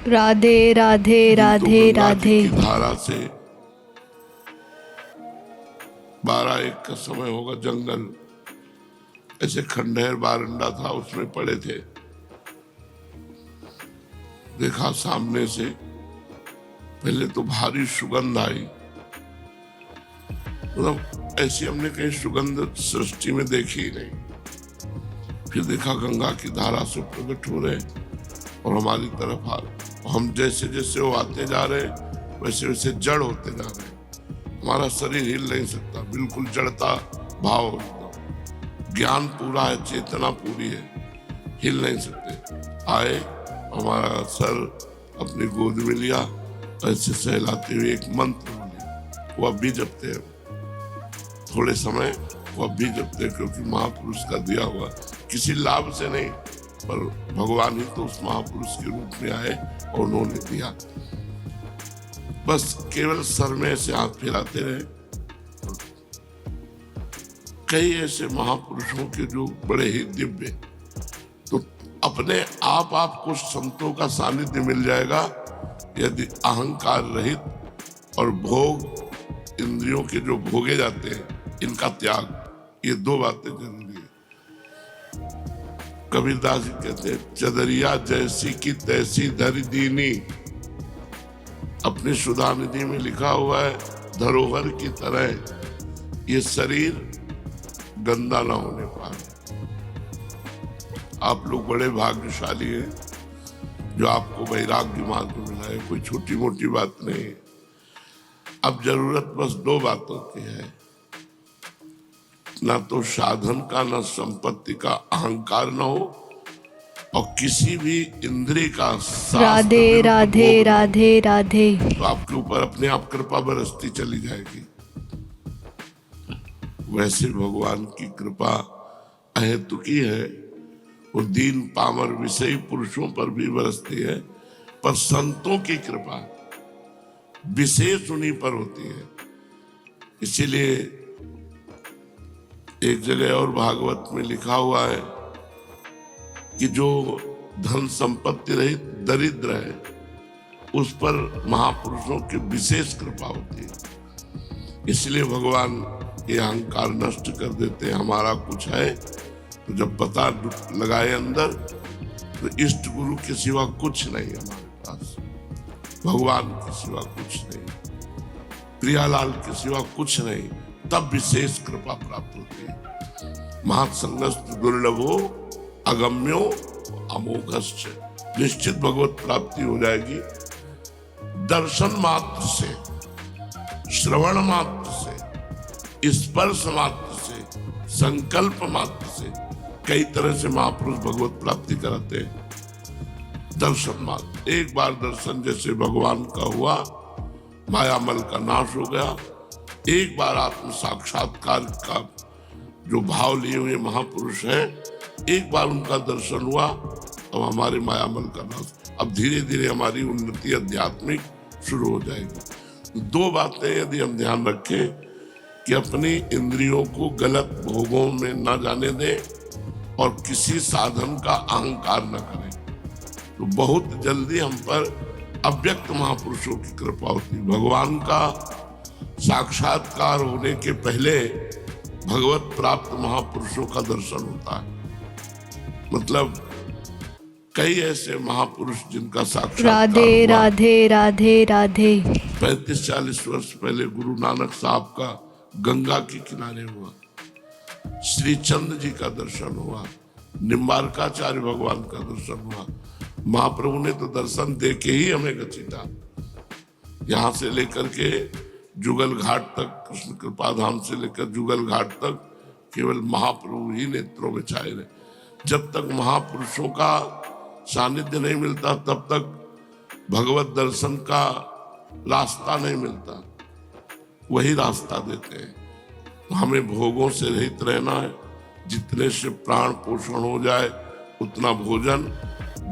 राधे राधे राधे गंगा राधे। की धारा से 12-1 का समय होगा, जंगल ऐसे खंडहर बारंडा था, उसमें पड़े थे। देखा सामने से, पहले तो भारी सुगंध आई, मतलब ऐसी हमने कहीं सुगंध सृष्टि में देखी ही नहीं। फिर देखा गंगा की धारा से प्रकट हो रहे और हमारी तरफ आ रहे। हम जैसे जैसे वो आते जा रहे वैसे वैसे जड़ होते जा रहे। हमारा शरीर हिल नहीं सकता, बिल्कुल जड़ता भाव एकदम। ज्ञान पूरा है, चेतना पूरी है, हिल नहीं सकते। आए, हमारा सर अपनी गोद में लिया, ऐसे सहलाते हुए एक मंत्र बोले, वो अब भी जपते हैं। थोड़े समय वो अब भी जपते हैं, क्योंकि महापुरुष का दिया हुआ, किसी लाभ से नहीं, पर भगवान ही तो उस महापुरुष के रूप में आए और उन्होंने दिया। बस केवल सर में ऐसे हाथ फैलाते रहे। कई ऐसे महापुरुषों के जो बड़े ही दिव्य, तो अपने आप आपको संतों का सानिध्य मिल जाएगा यदि अहंकार रहित और भोग इंद्रियों के जो भोगे जाते हैं इनका त्याग, ये 2 बातें जरूरी है। कबीरदास जी कहते हैं, चदरिया जैसी की तैसी धरि दीनी। अपनी सुधा निधि में लिखा हुआ है, धरोहर की तरह ये शरीर गंदा ना होने पाए। आप लोग बड़े भाग्यशाली हैं जो आपको वैराग्य मार्ग मिला है, कोई छोटी मोटी बात नहीं है। अब जरूरत बस 2 बातों की है, ना तो साधन का, ना संपत्ति का अहंकार न हो, और किसी भी इंद्रिय का राधे राधे राधे राधे। तो आपके ऊपर अपने आप कृपा बरसती चली जाएगी। वैसे भगवान की कृपा अहेतुकी है, वो दीन पामर विषयी पुरुषों पर भी बरसती है, पर संतों की कृपा विशेष उन्हीं पर होती है। इसीलिए एक जगह और भागवत में लिखा हुआ है कि जो धन संपत्ति रहित दरिद्र है उस पर महापुरुषों की विशेष कृपा होती है। इसलिए भगवान ये अहंकार नष्ट कर देते हैं। हमारा कुछ है तो जब पता लगाए अंदर, तो इष्ट गुरु के सिवा कुछ नहीं हमारे पास, भगवान के सिवा कुछ नहीं, प्रियालाल के सिवा कुछ नहीं, तब विशेष कृपा प्राप्त होती है। महत्संगस्त दुर्लभो अगम्यो अमोघश्च। निश्चित भगवत प्राप्ति हो जाएगी। दर्शन मात्र से, श्रवण मात्र से, स्पर्श मात्र से, संकल्प मात्र से कई तरह से महापुरुष भगवत प्राप्ति कराते हैं। दर्शन मात्र, एक बार दर्शन जैसे भगवान का हुआ, मायामल का नाश हो गया। एक बार आत्म साक्षात्कार का जो भाव लिए हुए महापुरुष हैं, एक बार उनका दर्शन हुआ, अब हमारे मायामल का नाश। अब धीरे धीरे हमारी उन्नति आध्यात्मिक शुरू हो जाएगी। 2 बातें यदि हम ध्यान रखें कि अपनी इंद्रियों को गलत भोगों में न जाने दें और किसी साधन का अहंकार न करें, तो बहुत जल्दी हम पर अव्यक्त महापुरुषों की कृपा होती है। भगवान का साक्षात्कार होने के पहले भगवत प्राप्त महापुरुषों का दर्शन होता है। मतलब कई ऐसे महापुरुष जिनका साक्षात्कार राधे राधे राधे राधे। 35-40 वर्ष पहले गुरु नानक साहब का गंगा के किनारे हुआ, श्री चंद्र जी का दर्शन हुआ, निम्बारकाचार्य भगवान का दर्शन हुआ। महाप्रभु ने तो दर्शन दे के ही हमें घसीटा, यहाँ से लेकर के जुगल घाट तक, कृष्ण कृपा धाम से लेकर जुगल घाट तक केवल महाप्रभु ही नेत्रों में छाए रहे। जब तक महापुरुषों का सानिध्य नहीं मिलता तब तक भगवत दर्शन का रास्ता नहीं मिलता। वही रास्ता देते हैं। हमें भोगों से रहित रहना है, जितने से प्राण पोषण हो जाए उतना भोजन,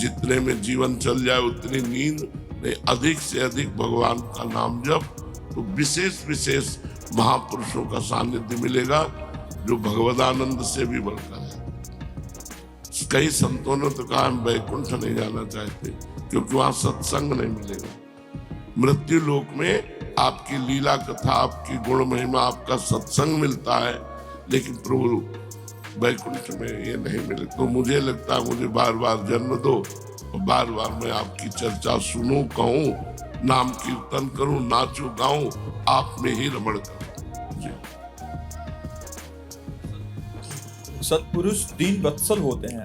जितने में जीवन चल जाए उतनी नींद नहीं, अधिक से अधिक भगवान का नाम जप, तो विशेष विशेष महापुरुषों का सानिध्य मिलेगा जो भगवदानंद से भी बढ़कर है। कई संतों ने तो कहा हम वैकुंठ नहीं जाना चाहते क्योंकि वहां सत्संग नहीं मिलेगा। मृत्यु लोक में आपकी लीला कथा, आपकी गुण महिमा, आपका सत्संग मिलता है, लेकिन प्रभु वैकुंठ में ये नहीं मिले। तो मुझे लगता है मुझे बार बार जन्म दो और बार बार मैं आपकी चर्चा सुनूं, कहूं, नाम कीर्तन करूं, नाचूं, गाऊं, आप में ही रमण करूं। जी। सत्पुरुष दीन वत्सल होते हैं,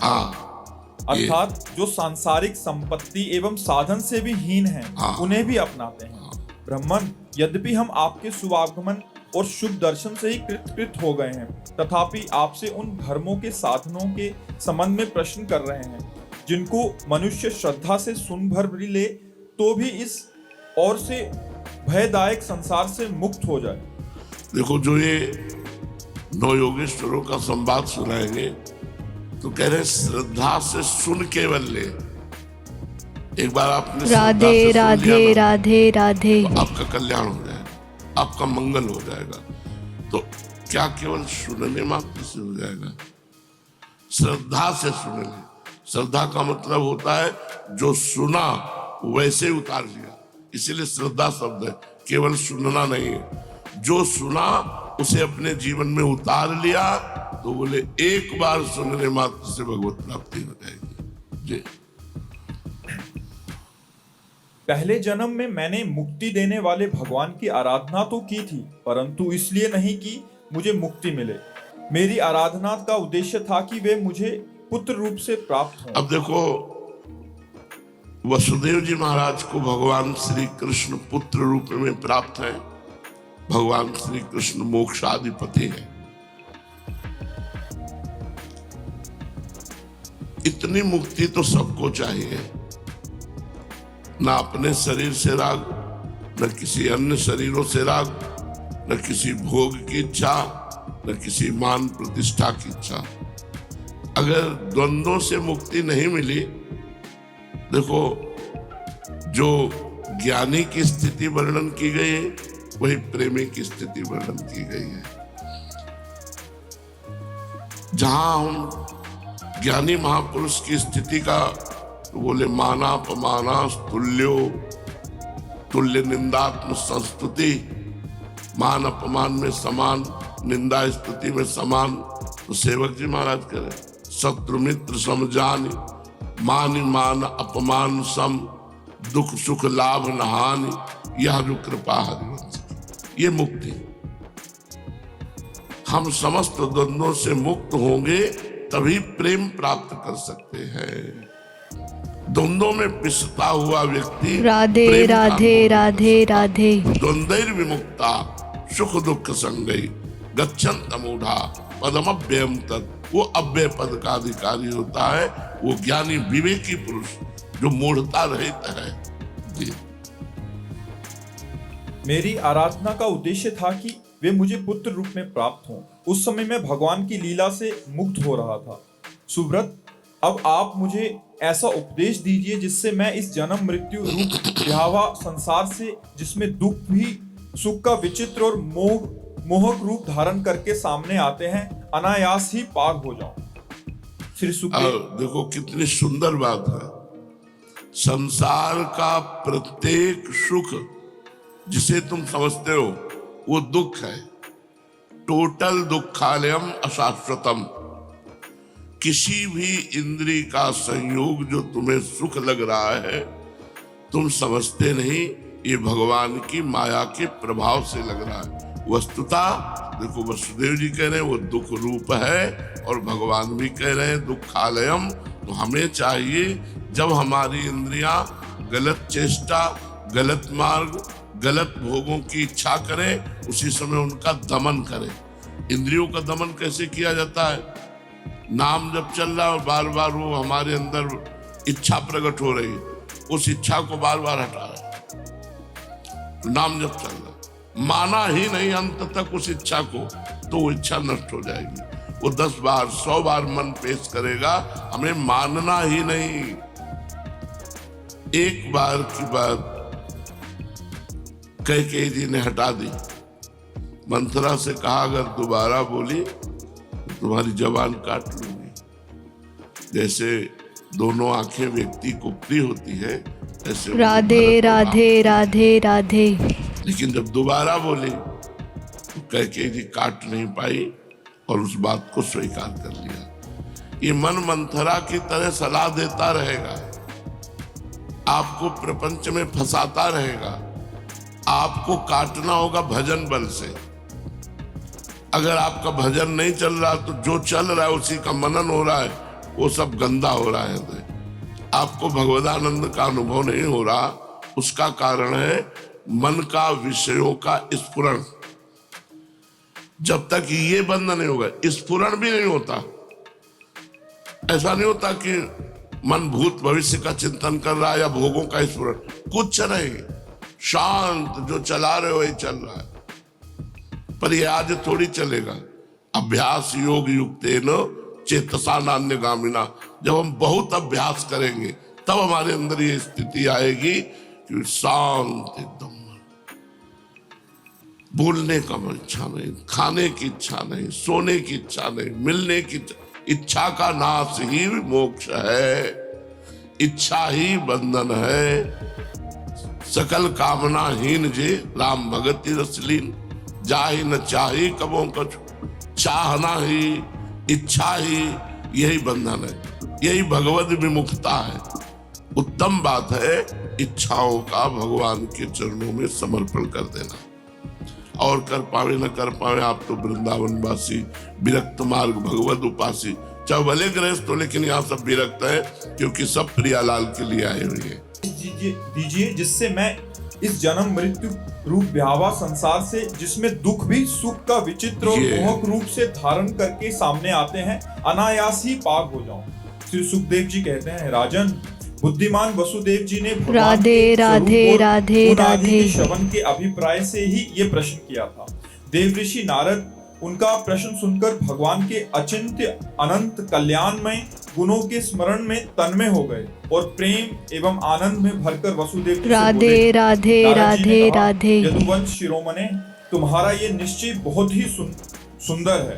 अर्थात जो सांसारिक संपत्ति एवं साधन से भी हीन हैं, उन्हें भी अपनाते हैं। ब्राह्मण, यद्यपि हम आपके शुभागमन और शुभ दर्शन से ही कृत हो गए हैं, तथापि आपसे उन धर्मों के साधनों के संबंध में प्रश्न कर रहे हैं जिनको मनुष्य श्रद्धा से सुन भर भी ले तो भी इस और से भयदायक संसार से मुक्त हो जाए। देखो, जो ये नौ योगेश्वरों का संवाद सुनाएंगे तो कह रहे हैं श्रद्धा से सुन केवल ले। एक बार आपने राधे राधे राधे राधे, तो आपका कल्याण हो जाएगा, आपका मंगल हो जाएगा। तो क्या केवल सुनने मात्र से हो जाएगा? श्रद्धा से सुन ले। श्रद्धा का मतलब होता है जो सुना वैसे उतार लिया, इसीलिए श्रद्धा शब्द है, केवल सुनना नहीं है। जो सुना उसे अपने जीवन में उतार लिया तो बोले एक बार सुनने मात्र से भगवत प्राप्ति हो जाएगी। जी। पहले जन्म में मैंने मुक्ति देने वाले भगवान की आराधना तो की थी, परंतु इसलिए नहीं कि मुझे मुक्ति मिले। मेरी आराधना का उद्देश्य था कि वे मुझे पुत्र रूप से प्राप्त हों। अब देखो, वसुदेव जी महाराज को भगवान श्री कृष्ण पुत्र रूप में प्राप्त है। भगवान श्री कृष्ण मोक्षाधिपति है। इतनी मुक्ति तो सबको चाहिए, ना अपने शरीर से राग, न किसी अन्य शरीरों से राग, न किसी भोग की इच्छा, न किसी मान प्रतिष्ठा की इच्छा। अगर द्वंद्वों से मुक्ति नहीं मिली, देखो जो ज्ञानी की स्थिति वर्णन की गई है वही प्रेमी की स्थिति वर्णन की गई है। जहां हम ज्ञानी महापुरुष की स्थिति का तो बोले माना पमाना तुल्यो, तुल्य निंदात्म संस्तुति, मान अपमान में समान, निंदा स्तुति में समान। तो सेवक जी महाराज कह रहे शत्रु मित्र समझान, मान मान अपमान सम, दुख सुख लाभ नहानि, यह जो कृपा हरिवंश। ये मुक्ति, हम समस्त द्वंद्वों से मुक्त होंगे तभी प्रेम प्राप्त कर सकते हैं। द्वंद्वों में पिसता हुआ व्यक्ति राधे राधे राधे राधे, द्वंद्वैर विमुक्ता सुख दुख संगई गच्छन्त मूढ़ा पदमव्ययम तत्। वो अव्यय पद का अधिकारी होता है, वो ज्ञानी विवेकी पुरुष जो मूढ़ता रहित है। जी। मेरी आराधना का उद्देश्य था कि वे मुझे पुत्र रूप में प्राप्त हों। उस समय मैं भगवान की लीला से मुक्त हो रहा था। सुब्रत, अब आप मुझे ऐसा उपदेश दीजिए जिससे मैं इस जन्म मृत्यु रूप विहावा संसार से, जिसमें दुख भी सुख का विचित्र और मोहक रूप धारण करके सामने आते हैं, अनायास ही पार हो जाऊं। श्री सुखदेव, देखो कितनी सुंदर बात है। संसार का प्रत्येक सुख जिसे तुम समझते हो वो दुख है। टोटल दुखालयम अशाश्वतम। किसी भी इंद्रिय का संयोग जो तुम्हें सुख लग रहा है, तुम समझते नहीं, ये भगवान की माया के प्रभाव से लग रहा है। वस्तुतः देखो, वसुदेव जी कह रहे हैं वो दुख रूप है और भगवान भी कह रहे हैं दुखालयम। तो हमें चाहिए जब हमारी इंद्रियां गलत चेष्टा, गलत मार्ग, गलत भोगों की इच्छा करें, उसी समय उनका दमन करें। इंद्रियों का दमन कैसे किया जाता है? नाम जब चल रहा है और बार बार वो हमारे अंदर इच्छा प्रकट हो रही है, उस इच्छा को बार बार हटा रहे हैं। नाम जब चल रहा है, माना ही नहीं अंत तक उस इच्छा को, तो वो इच्छा नष्ट हो जाएगी। वो 10 बार 100 बार मन पेश करेगा, हमें मानना ही नहीं। एक बार की बात कैकेयी जी ने हटा दी। मंथरा से कहा अगर दोबारा बोली तो तुम्हारी जबान काट लूंगी। जैसे दोनों आंखें व्यक्ति को प्रिय होती है, ऐसे राधे राधे राधे राधे। लेकिन जब दोबारा बोली तो कैकेयी जी काट नहीं पाई और उस बात को स्वीकार कर लिया। ये मन मंथरा की तरह सलाह देता रहेगा, आपको प्रपंच में फंसाता रहेगा। आपको काटना होगा भजन बल से। अगर आपका भजन नहीं चल रहा तो जो चल रहा है उसी का मनन हो रहा है, वो सब गंदा हो रहा है। आपको भगवदानंद का अनुभव नहीं हो रहा, उसका कारण है मन का विषयों का स्फुरण। जब तक ये बंद नहीं होगा, स्फुरण भी नहीं होता। ऐसा नहीं होता कि मन भूत भविष्य का चिंतन कर रहा है या भोगों का स्फुरण, कुछ नहीं, शांत जो चला रहे हो वही चल रहा है। पर ये आज थोड़ी चलेगा। अभ्यास योग युक्तेन चेतसा नान्यगामिना, जब हम बहुत अभ्यास करेंगे तब हमारे अंदर ये स्थिति आएगी कि शांत एकदम, बोलने का इच्छा नहीं, खाने की इच्छा नहीं, सोने की इच्छा नहीं, मिलने की इच्छा का नाश ही मोक्ष है, इच्छा ही बंधन है। सकल कामना हीन जे राम भगति रसलीन, जाहि न चाही कबों कछु, चाहना ही इच्छा ही यही बंधन है, यही भगवत विमुखता है। उत्तम बात है इच्छाओं का भगवान के चरणों में समर्पण कर देना। और कर पावे न कर पावे, आप तो वृंदावन वासी, विरक्त मार्ग भगवत उपासी। चाहे भले गृहस्थ हो, लेकिन यहाँ सब विरक्त है क्योंकि सब प्रियालाल के लिए आए हुए हैं। दीजिए जिससे मैं इस जन्म मृत्यु रूप व्यावा संसार से, जिसमें दुख भी सुख का विचित्र और मोहक रूप से धारण करके सामने आते हैं, अनायास ही पार हो जाऊं। श्री सुखदेव जी कहते हैं, राजन बुद्धिमान वसुदेव जी ने राधे राधे राधे राधे श्रवण के अभिप्राय से ही ये प्रश्न किया था। देवऋषि नारद उनका प्रश्न सुनकर भगवान के अचिंत्य अनंत कल्याणमय गुणों के स्मरण में तन्मय हो गए और प्रेम एवं आनंद में भरकर वसुदेव जी राधे राधे राधे राधे। यदुवंश शिरोमणे, तुम्हारा ये निश्चय बहुत ही सुंदर है,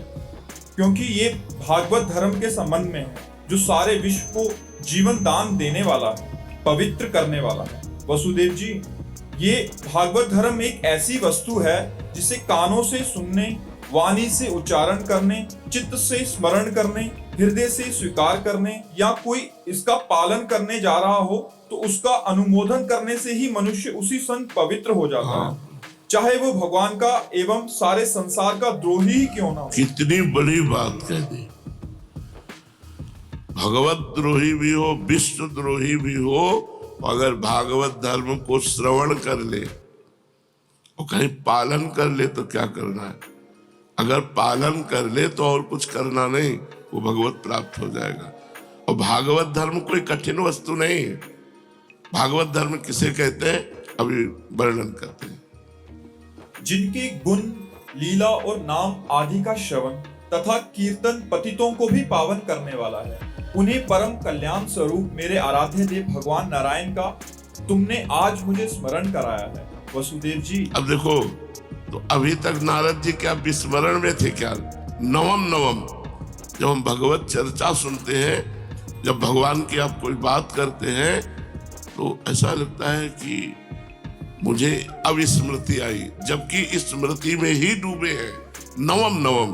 क्योंकि ये भागवत धर्म के संबंध में है, जो सारे विश्व को जीवन दान देने वाला है, पवित्र करने वाला है। वसुदेव जी, ये भागवत धर्म एक ऐसी वस्तु है जिसे कानों से सुनने, वाणी से उच्चारण करने, चित्त से स्मरण करने, हृदय से स्वीकार करने या कोई इसका पालन करने जा रहा हो तो उसका अनुमोदन करने से ही मनुष्य उसी क्षण पवित्र हो जाता है, चाहे वो भगवान का एवं सारे संसार का द्रोही ही क्यों ना हो। कितनी बड़ी बात कह दी। भगवत द्रोही भी हो, विश्व द्रोही भी हो, अगर भागवत धर्म को श्रवण कर ले और कहीं पालन कर ले तो क्या करना है। अगर पालन कर ले तो और कुछ करना नहीं, वो भगवत प्राप्त हो जाएगा। और भागवत धर्म कोई कठिन वस्तु नहीं है। भागवत धर्म किसे कहते हैं, अभी वर्णन करते हैं। जिनके गुण, लीला और नाम आदि का श्रवण तथा कीर्तन पतितों को भी पावन करने वाला है, उन्हें परम कल्याण स्वरूप मेरे आराध्य देव भगवान नारायण का तुमने आज मुझे स्मरण कराया है। वसुदेव जी, अब देखो, तो अभी तक नारद जी क्या विस्मरण में थे क्या? नवम जब हम भगवत चर्चा सुनते हैं, जब भगवान की आप कोई बात करते हैं तो ऐसा लगता है कि मुझे अब स्मृति आई, जबकि स्मृति में ही डूबे हैं। नवम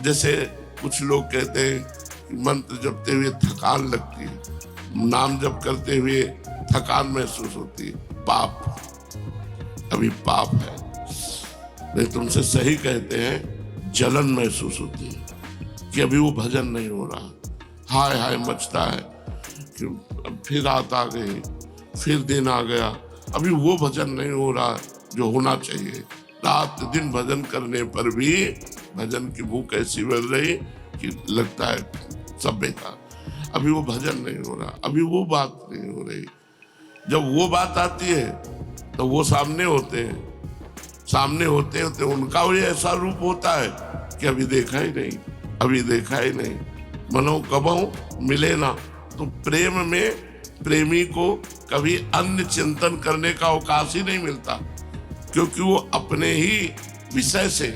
जैसे कुछ लोग कहते हैं मंत्र जपते हुए थकान लगती है, नाम जप करते हुए थकान महसूस होती है, पाप, अभी पाप है। नहीं, तुमसे सही कहते हैं, जलन महसूस होती है कि अभी वो भजन नहीं हो रहा, हाय हाय मचता है कि फिर रात आ गई, फिर दिन आ गया, अभी वो भजन नहीं हो रहा जो होना चाहिए। रात दिन भजन करने पर भी भजन की भूख ऐसी बढ़ रही कि लगता है सब बेकार, अभी वो भजन नहीं हो रहा, अभी वो बात नहीं हो रही। जब वो बात आती है तो वो सामने होते हैं, सामने होते होते उनका भी ऐसा रूप होता है कि अभी देखा ही नहीं, अभी देखा ही नहीं। मनो कबहु मिले ना। तो प्रेम में प्रेमी को कभी अन्य चिंतन करने का अवकाश ही नहीं मिलता, क्योंकि वो अपने ही विषय से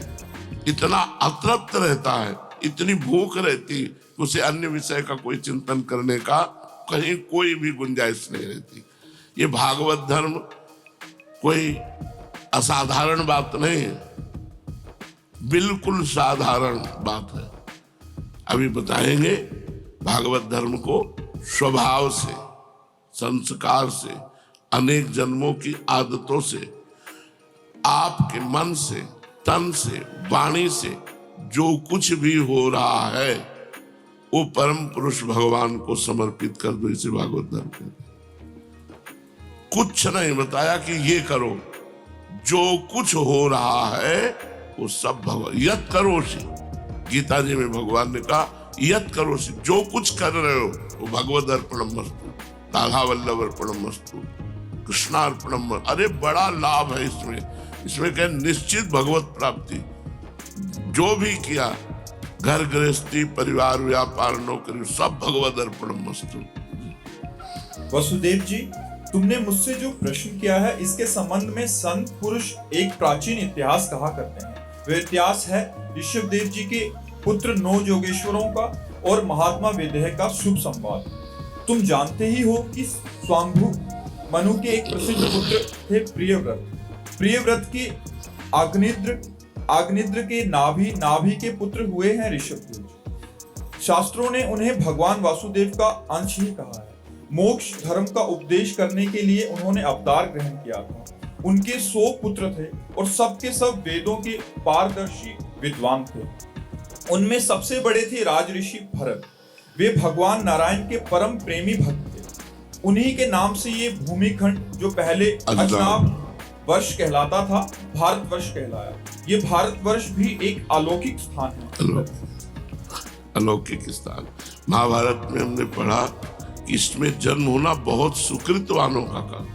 इतना अतृप्त रहता है, इतनी भूख रहती उसे अन्य विषय का कोई चिंतन करने का कहीं कोई भी गुंजाइश नहीं रहती। ये भागवत धर्म कोई असाधारण बात नहीं है, बिल्कुल साधारण बात है। अभी बताएंगे भागवत धर्म को स्वभाव से, संस्कार से, अनेक जन्मों की आदतों से, आपके मन से, तन से, वाणी से जो कुछ भी हो रहा है वो परम पुरुष भगवान को समर्पित कर दो। इसे भागवत धर्म कहते हैं। कुछ नहीं बताया कि ये करो, जो कुछ हो रहा है वो सब भगवान। यत करोषि, गीता जी में भगवान ने कहा यत करोषि, जो कुछ कर रहे हो वो भगवद अर्पणमस्तु, राधा वल्लभ अर्पणमस्तु, कृष्णार्पणम। अरे बड़ा लाभ है इसमें क्या निश्चित भगवत प्राप्ति। जो भी किया, घर गृहस्थी, परिवार, व्यापार, नौकरी, सब भगवद अर्पणमस्तु। वसुदेव जी, तुमने मुझसे जो प्रश्न किया है इसके संबंध में संत पुरुष एक प्राचीन इतिहास कहा करते हैं। वह इतिहास है ऋषभदेव जी के पुत्र 9 योगेश्वरों का और महात्मा वेदेह का शुभ संवाद। तुम जानते ही हो कि स्वाम्भु मनु के एक प्रसिद्ध पुत्र थे प्रियव्रत। प्रियव्रत के आग्निद्र के नाभि के पुत्र हुए हैं ऋषभदेव। शास्त्रों ने उन्हें भगवान वासुदेव का अंश ही कहा है। मोक्ष धर्म का उपदेश करने के लिए उन्होंने अवतार ग्रहण किया था। उनके 100 पुत्र थे और सबके सब वेदों के पारदर्शी विद्वान थे। उनमें सबसे बड़े थे राज ऋषि भरत। वे भगवान नारायण के परम प्रेमी भक्त थे। उन्हीं के नाम से ये भूमिखंड, जो पहले अजनाब वर्ष कहलाता था, भारतवर्ष कहलाया। ये भारतवर्ष भी एक अलौकिक स्थान है। अलौकिक स्थान। महाभारत में हमने पढ़ा कि इसमें जन्म होना बहुत सुकृतवानों का काम।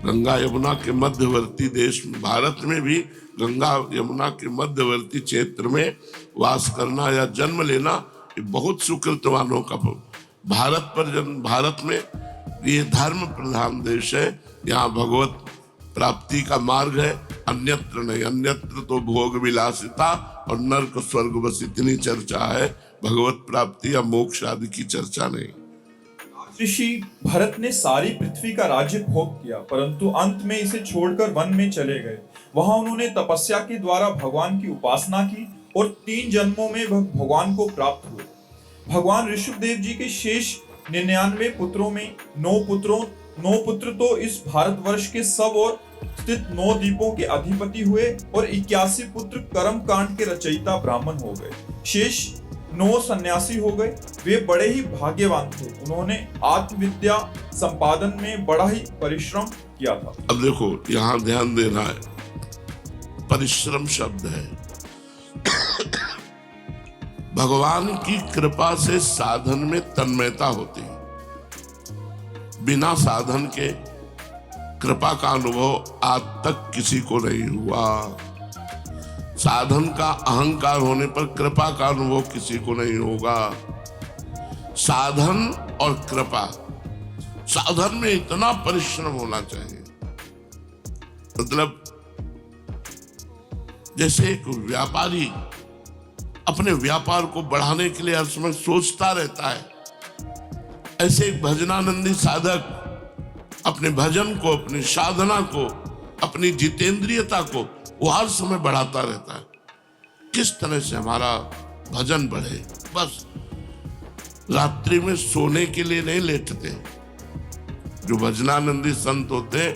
गंगा यमुना के मध्यवर्ती देश में, भारत में भी गंगा यमुना के मध्यवर्ती क्षेत्र में वास करना या जन्म लेना ये बहुत सुकृतवानों का। भारत में ये धर्म प्रधान देश है। यहाँ भगवत प्राप्ति का मार्ग है, अन्यत्र नहीं। अन्यत्र तो भोग विलासिता और नरक स्वर्ग, बस इतनी चर्चा है। भगवत प्राप्ति या मोक्ष आदि की चर्चा नहीं। ऋषि भरत ने सारी पृथ्वी का राज्य भोग किया, परंतु अंत में इसे छोड़कर वन में चले गए। वहां उन्होंने तपस्या के द्वारा भगवान की उपासना की और 3 जन्मों में भगवान को प्राप्त हुए। भगवान ऋषभदेव जी के शेष 99 पुत्रों में 9 पुत्र तो इस भारतवर्ष के सब और स्थित 9 द्वीपों के अधिपति हुए और 81 पुत्र कर्म कांड के रचयिता ब्राह्मण हो गए। शेष 9 सन्यासी हो गए। वे बड़े ही भाग्यवान थे। उन्होंने आत्मविद्या संपादन में बड़ा ही परिश्रम किया था। अब देखो, यहाँ ध्यान देना है, परिश्रम शब्द है। भगवान की कृपा से साधन में तन्मयता होती है। बिना साधन के कृपा का अनुभव आज तक किसी को नहीं हुआ। साधन का अहंकार होने पर कृपा का अनुभव किसी को नहीं होगा। साधन और कृपा, साधन में इतना परिश्रम होना चाहिए। मतलब जैसे एक व्यापारी अपने व्यापार को बढ़ाने के लिए हर समय सोचता रहता है, ऐसे एक भजनानंदी साधक अपने भजन को, अपनी साधना को, अपनी जितेंद्रियता को वो हर समय बढ़ाता रहता है। किस तरह से हमारा भजन बढ़े। बस रात्रि में सोने के लिए नहीं लेटते। जो भजनानंदी संत होते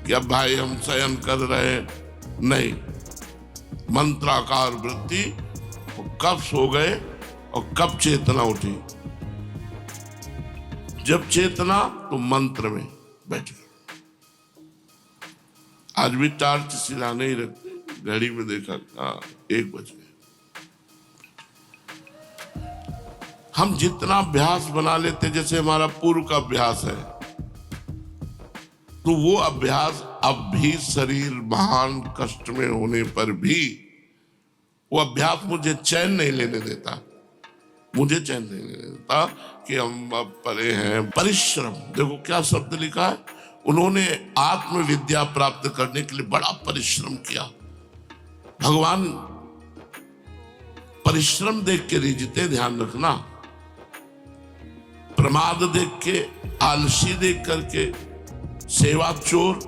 कि अब भाई हम शयन कर रहे, नहीं, मंत्राकार वृत्ति, कब सो गए और कब चेतना उठी। जब चेतना तो मंत्र में बैठ गए। आज भी टार्च सिराने ही रखते, घड़ी में देखा 1 बज गए। हम जितना अभ्यास बना लेते, जैसे हमारा पूर्व का अभ्यास है, तो वो अभ्यास अब भी शरीर महान कष्ट में होने पर भी वो अभ्यास मुझे चैन नहीं लेने देता। मुझे चैन नहीं लेने देता कि हम अब परे हैं। परिश्रम, देखो क्या शब्द लिखा है, उन्होंने आत्मविद्या प्राप्त करने के लिए बड़ा परिश्रम किया। भगवान परिश्रम देख के रिझते, ध्यान रखना। प्रमाद देख के, आलसी देख करके, सेवा चोर